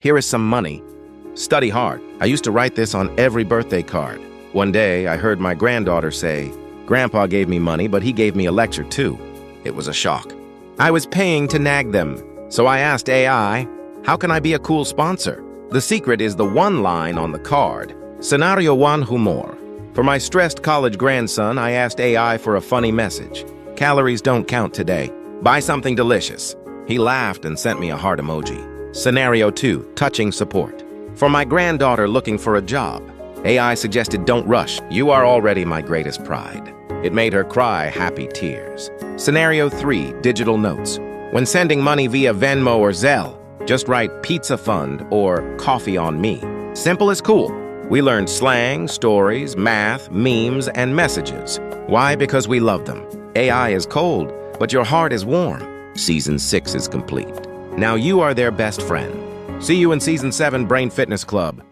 Here is some money. Study hard. I used to write this on every birthday card. One day, I heard my granddaughter say, Grandpa gave me money, but he gave me a lecture too. It was a shock. I was paying to nag them, so I asked AI, how can I be a cool sponsor? The secret is the one line on the card. Scenario 1 humor. For my stressed college grandson, I asked AI for a funny message. Calories don't count today. Buy something delicious. He laughed and sent me a heart emoji. Scenario 2, touching support. For my granddaughter looking for a job, AI suggested don't rush. You are already my greatest pride. It made her cry happy tears. Scenario 3, digital notes. When sending money via Venmo or Zelle, just write pizza fund or coffee on me. Simple as cool. We learned slang, stories, math, memes, and messages. Why? Because we love them. AI is cold, but your heart is warm. Season 6 is complete. Now you are their best friend. See you in Season 7 Brain Fitness Club.